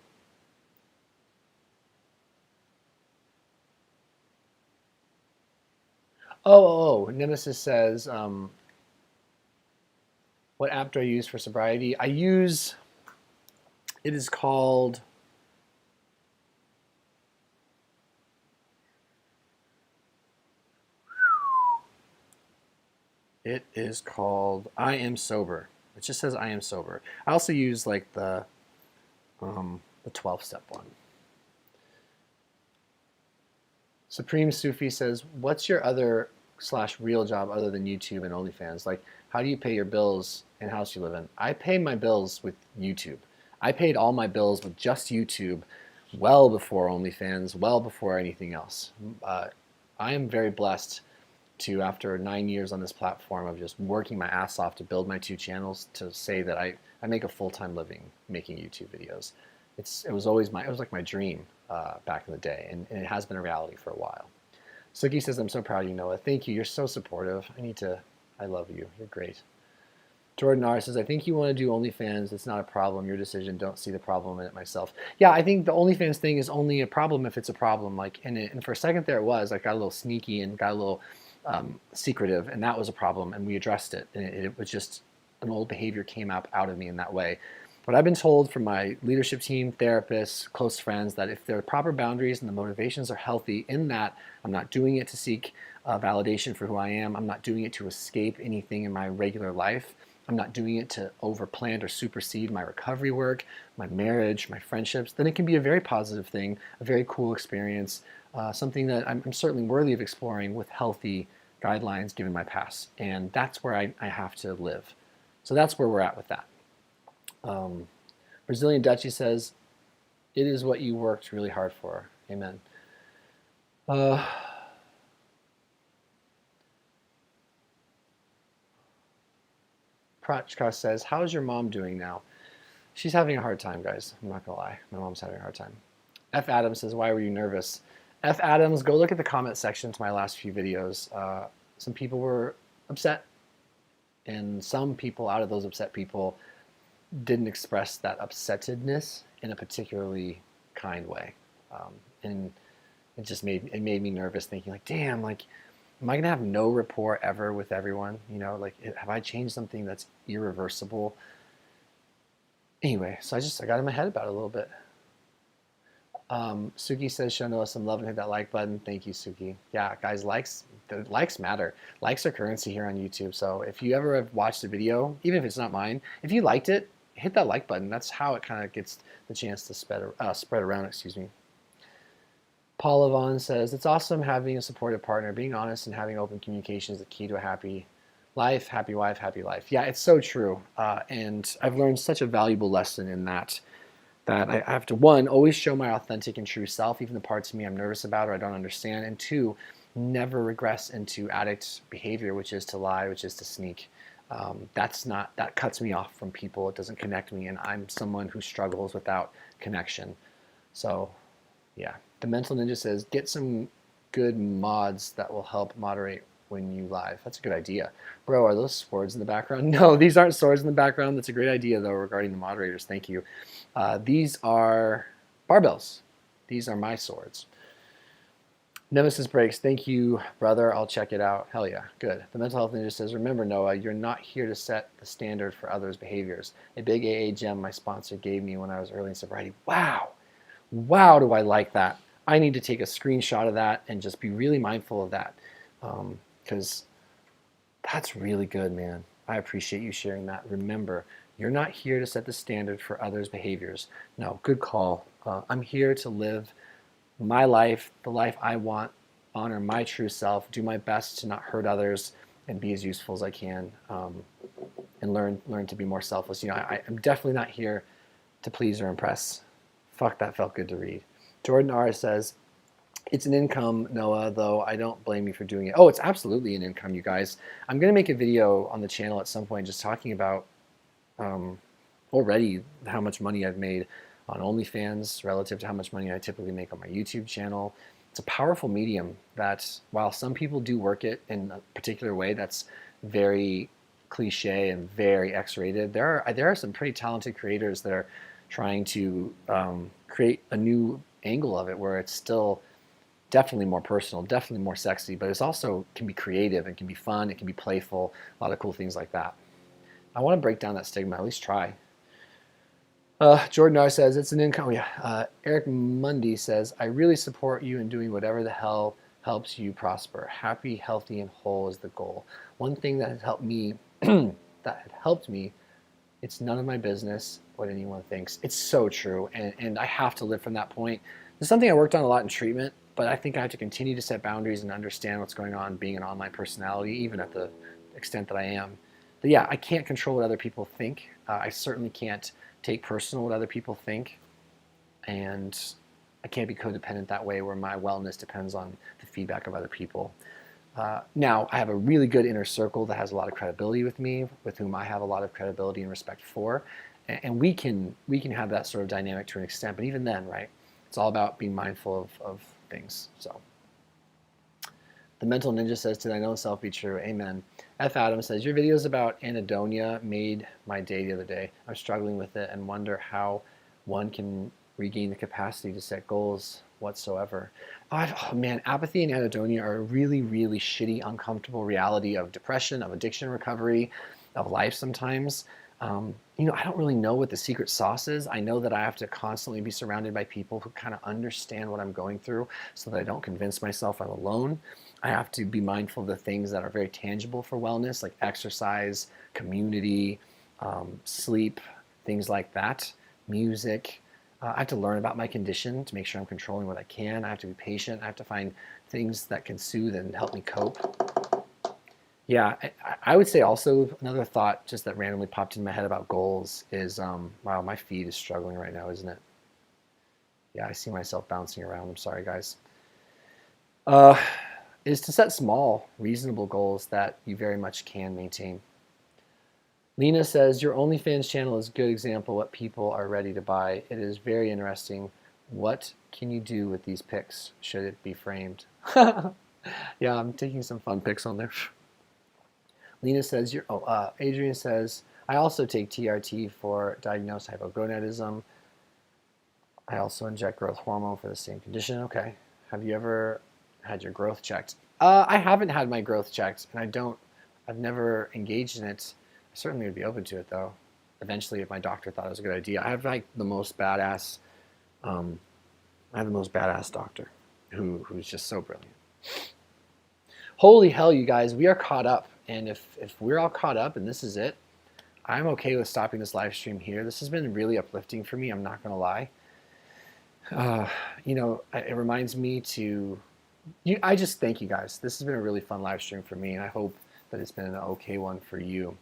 Nemesis says, what app do I use for sobriety? It is called, I Am Sober. It just says I Am Sober. I also use like the 12-step one. Supreme Sufi says, what's your other / real job other than YouTube and OnlyFans? Like, how do you pay your bills and house you live in? I pay my bills with YouTube. I paid all my bills with just YouTube well before OnlyFans, well before anything else. I am very blessed to, after 9 years on this platform of just working my ass off to build my 2 channels, to say that I make a full-time living making YouTube videos. It was like my dream back in the day, and it has been a reality for a while. Suki says, I'm so proud of you, Noah. Thank you. You're so supportive. I love you. You're great. Jordan R says, I think you want to do OnlyFans. It's not a problem. Your decision. Don't see the problem in it myself. Yeah, I think the OnlyFans thing is only a problem if it's a problem. Like, and for a second there it was. I got a little sneaky and got a little secretive, and that was a problem, and we addressed it. And it was just an old behavior came out of me in that way. But I've been told from my leadership team, therapists, close friends, that if there are proper boundaries and the motivations are healthy, in that I'm not doing it to seek validation for who I am, I'm not doing it to escape anything in my regular life, I'm not doing it to overplan or supersede my recovery work, my marriage, my friendships, then it can be a very positive thing, a very cool experience, something that I'm certainly worthy of exploring with healthy guidelines given my past. And that's where I have to live. So that's where we're at with that. Brazilian Dutchie says, it is what you worked really hard for. Amen. Uh, Prachka says, how's your mom doing now? She's having a hard time, guys. I'm not gonna lie. My mom's having a hard time. F. Adams says, why were you nervous? F. Adams, go look at the comment section to my last few videos. Some people were upset, and some people out of those upset people didn't express that upsettedness in a particularly kind way. And it just made me nervous, thinking like, damn, like, am I gonna have no rapport ever with everyone? You know, like, have I changed something that's irreversible? Anyway, so I got in my head about it a little bit. Suki says, show Noah some love and hit that like button. Thank you, Suki. Yeah, guys, likes matter. Likes are currency here on YouTube. So if you ever have watched a video, even if it's not mine, if you liked it, hit that like button. That's how it kind of gets the chance to spread around. Excuse me. Paula Vaughn says, it's awesome having a supportive partner. Being honest and having open communication is the key to a happy life, happy wife, happy life. Yeah, it's so true. And I've learned such a valuable lesson in that I have to, one, always show my authentic and true self, even the parts of me I'm nervous about or I don't understand, and two, never regress into addict behavior, which is to lie, which is to sneak. That cuts me off from people. It doesn't connect me, and I'm someone who struggles without connection. So, yeah. The Mental Ninja says, get some good mods that will help moderate when you live. That's a good idea. Bro, are those swords in the background? No, these aren't swords in the background. That's a great idea, though, regarding the moderators. Thank you. These are barbells. These are my swords. Nemesis Breaks. Thank you, brother. I'll check it out. Hell yeah. Good. The Mental Health Ninja says, remember, Noah, you're not here to set the standard for others' behaviors. A big AA gem my sponsor gave me when I was early in sobriety. Wow. Wow, do I like that. I need to take a screenshot of that and just be really mindful of that, because that's really good, man. I appreciate you sharing that. Remember, you're not here to set the standard for others' behaviors. No, good call. I'm here to live my life, the life I want, honor my true self, do my best to not hurt others, and be as useful as I can, and learn to be more selfless. You know, I'm definitely not here to please or impress. Fuck, that felt good to read. Jordan R. says, it's an income, Noah, though I don't blame you for doing it. Oh, it's absolutely an income, you guys. I'm going to make a video on the channel at some point just talking about already how much money I've made on OnlyFans relative to how much money I typically make on my YouTube channel. It's a powerful medium that, while some people do work it in a particular way that's very cliche and very X-rated, there are some pretty talented creators that are trying to create a new angle of it where it's still definitely more personal, definitely more sexy, but it's also can be creative and can be fun, it can be playful, a lot of cool things like that. I want to break down that stigma, at least try. Jordan R. says, it's an income. Yeah. Eric Mundy says, I really support you in doing whatever the hell helps you prosper. Happy, healthy, and whole is the goal. One thing that has helped me, it's none of my business what anyone thinks. It's so true, and I have to live from that point. It's something I worked on a lot in treatment, but I think I have to continue to set boundaries and understand what's going on being an online personality, even at the extent that I am. But yeah, I can't control what other people think. I certainly can't take personal what other people think, and I can't be codependent that way where my wellness depends on the feedback of other people. Now, I have a really good inner circle that has a lot of credibility with me, with whom I have a lot of credibility and respect for, and we can have that sort of dynamic to an extent, but even then, right, it's all about being mindful of things. So, the Mental Ninja says, to thine own self be true. Amen. F. Adams says, your videos about anhedonia made my day the other day. I'm struggling with it and wonder how one can regain the capacity to set goals whatsoever. Oh man, apathy and anhedonia are a really, really shitty, uncomfortable reality of depression, of addiction recovery, of life sometimes. You know, I don't really know what the secret sauce is. I know that I have to constantly be surrounded by people who kind of understand what I'm going through so that I don't convince myself I'm alone. I have to be mindful of the things that are very tangible for wellness, like exercise, community, sleep, things like that, music. I have to learn about my condition to make sure I'm controlling what I can. I have to be patient. I have to find things that can soothe and help me cope. Yeah, I would say also another thought just that randomly popped in my head about goals is, wow, my feed is struggling right now, isn't it? Yeah, I see myself bouncing around. I'm sorry, guys. is to set small, reasonable goals that you very much can maintain. Lena says, your OnlyFans channel is a good example of what people are ready to buy. It is very interesting. What can you do with these pics? Should it be framed? Yeah, I'm taking some fun pics on there. Lena says, Adrian says, I also take TRT for diagnosed hypogonadism. I also inject growth hormone for the same condition. Okay. Have you ever had your growth checked? I haven't had my growth checked, and I've never engaged in it. I certainly would be open to it, though. Eventually, if my doctor thought it was a good idea. I have like the most badass, doctor who's just so brilliant. Holy hell, you guys, we are caught up. And if we're all caught up and this is it, I'm okay with stopping this live stream here. This has been really uplifting for me, I'm not going to lie. You know, it reminds me to... I just thank you guys. This has been a really fun live stream for me, and I hope that it's been an okay one for you.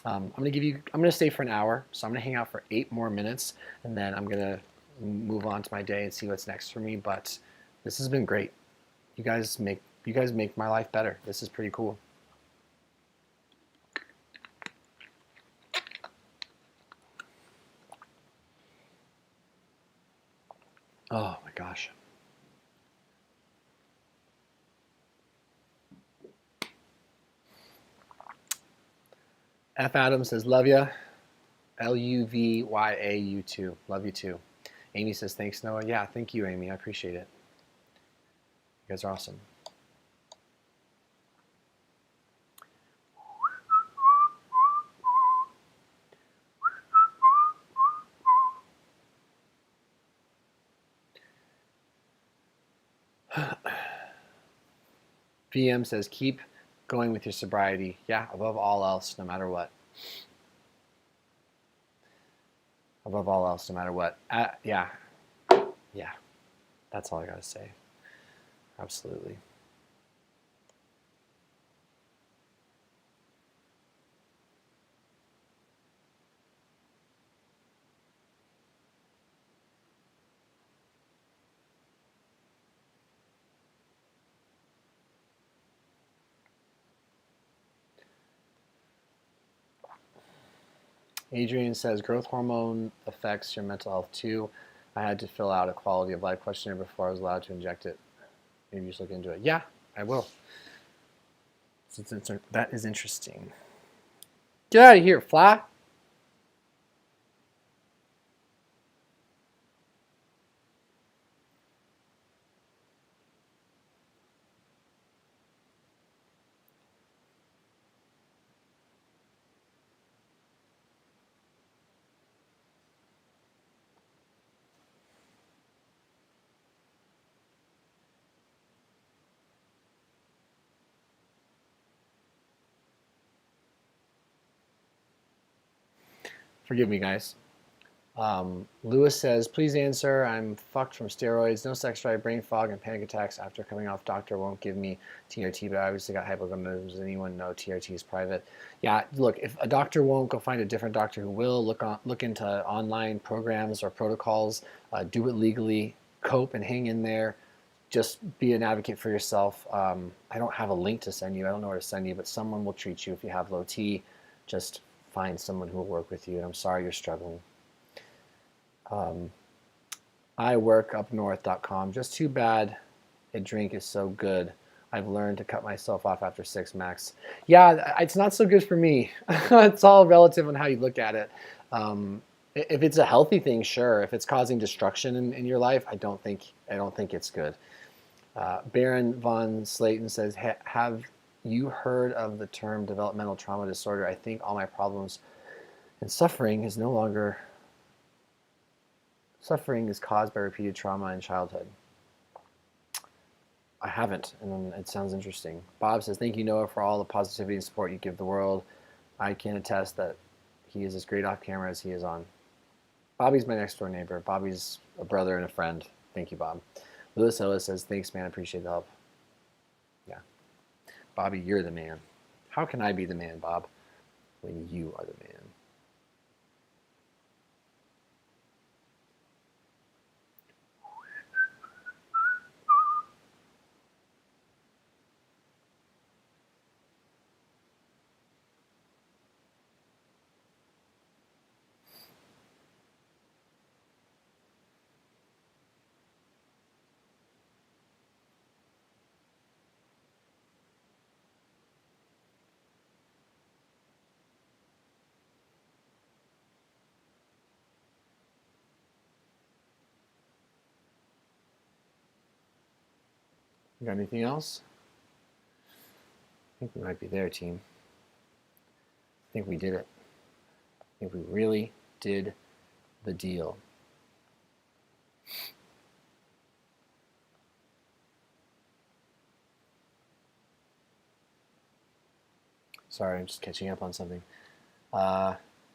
I'm gonna stay for an hour, so I'm gonna hang out for 8 more minutes, and then I'm gonna move on to my day and see what's next for me. But this has been great. You guys make my life better. This is pretty cool. Oh my gosh. F. Adams says, love ya. LUVYAU too. Love you too. Amy says, thanks, Noah. Yeah, thank you, Amy. I appreciate it. You guys are awesome. VM says, keep going with your sobriety. Yeah, above all else, no matter what. Above all else, no matter what. Yeah. That's all I gotta say. Absolutely. Adrian says, growth hormone affects your mental health too. I had to fill out a quality of life questionnaire before I was allowed to inject it. Maybe you should look into it. Yeah, I will. That is interesting. Get out of here, fly. Forgive me, guys. Lewis says, please answer. I'm fucked from steroids, no sex drive, brain fog, and panic attacks after coming off. Doctor won't give me TRT, but I obviously got hypogonadism. Does anyone know TRT is private? Yeah, look, if a doctor won't, go find a different doctor who will. Look into online programs or protocols. Do it legally. Cope and hang in there. Just be an advocate for yourself. I don't have a link to send you. I don't know where to send you, but someone will treat you if you have low T. Just find someone who will work with you, and I'm sorry you're struggling. iworkupnorth.com. Just too bad a drink is so good. I've learned to cut myself off after 6 max. Yeah, it's not so good for me. It's all relative on how you look at it. If it's a healthy thing, sure. If it's causing destruction in your life, I don't think it's good. Baron von Slayton says, have you heard of the term developmental trauma disorder? I think all my problems and suffering is caused by repeated trauma in childhood. I haven't, and it sounds interesting. Bob says, thank you, Noah, for all the positivity and support you give the world. I can attest that he is as great off camera as he is on. Bobby's my next door neighbor. Bobby's a brother and a friend. Thank you, Bob. Lewis Ellis says, thanks, man. I appreciate the help. Yeah. Bobby, you're the man. How can I be the man, Bob, when you are the man? You got anything else? I think we might be there, team. I think we did it. I think we really did the deal. Sorry, I'm just catching up on something.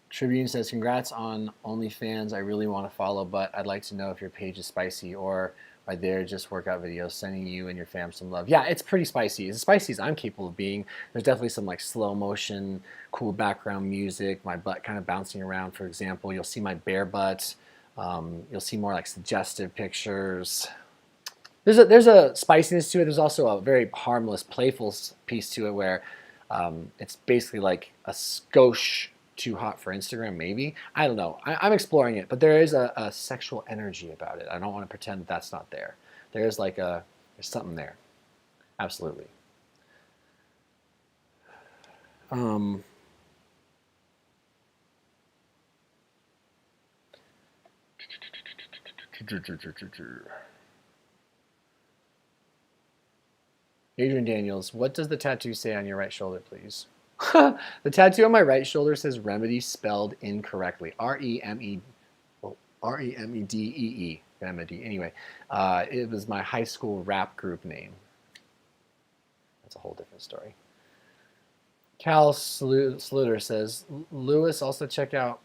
Tribune says, congrats on OnlyFans. I really want to follow, but I'd like to know if your page is spicy or are there just workout videos sending you and your fam some love. Yeah, it's pretty spicy. As spicy as I'm capable of being. There's definitely some like slow motion, cool background music, my butt kind of bouncing around, for example. You'll see my bare butt. You'll see more like suggestive pictures. There's a spiciness to it. There's also a very harmless, playful piece to it where it's basically like a skosh too hot for Instagram, maybe. I don't know. I'm exploring it, but there is a sexual energy about it. I don't want to pretend that that's not there. There's like there's something there. Absolutely. Adrian Daniels, what does the tattoo say on your right shoulder, please? The tattoo on my right shoulder says remedy spelled incorrectly. R-E-M-E-D-E-E. Remedy. Anyway, it was my high school rap group name. That's a whole different story. Cal Sluter says, Lewis, also check out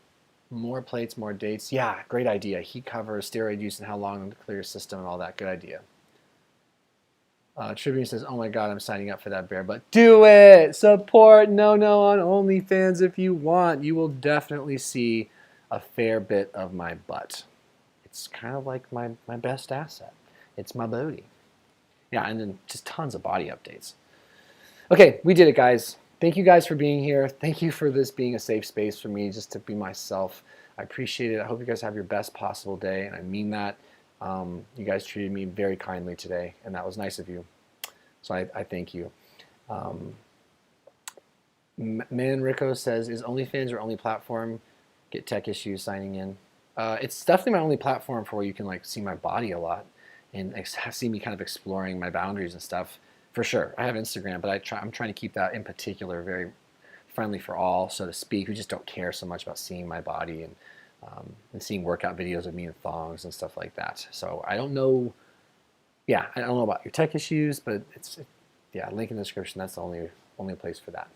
more plates, more dates. Yeah, great idea. Heat cover, steroid use, and how long to clear your system and all that. Good idea. Tribune says, oh my God, I'm signing up for that bear butt. Do it! Support No on OnlyFans if you want. You will definitely see a fair bit of my butt. It's kind of like my best asset. It's my booty. Yeah, and then just tons of body updates. Okay, we did it, guys. Thank you guys for being here. Thank you for this being a safe space for me just to be myself. I appreciate it. I hope you guys have your best possible day, and I mean that. You guys treated me very kindly today, and that was nice of you. So I thank you. Man Rico says, is OnlyFans your only platform? Get tech issues signing in. It's definitely my only platform for where you can like see my body a lot and see me kind of exploring my boundaries and stuff. For sure. I have Instagram, but I'm trying to keep that in particular very friendly for all, so to speak. We just don't care so much about seeing my body and seeing workout videos of me in thongs and stuff like that. So I don't know. Yeah, I don't know about your tech issues, but yeah, link in the description. That's the only place for that.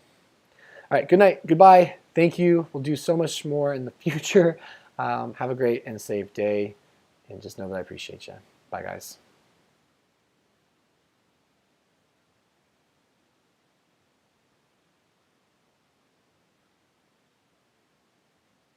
All right, good night, goodbye. Thank you. We'll do so much more in the future. Have a great and safe day, and just know that I appreciate you. Bye, guys.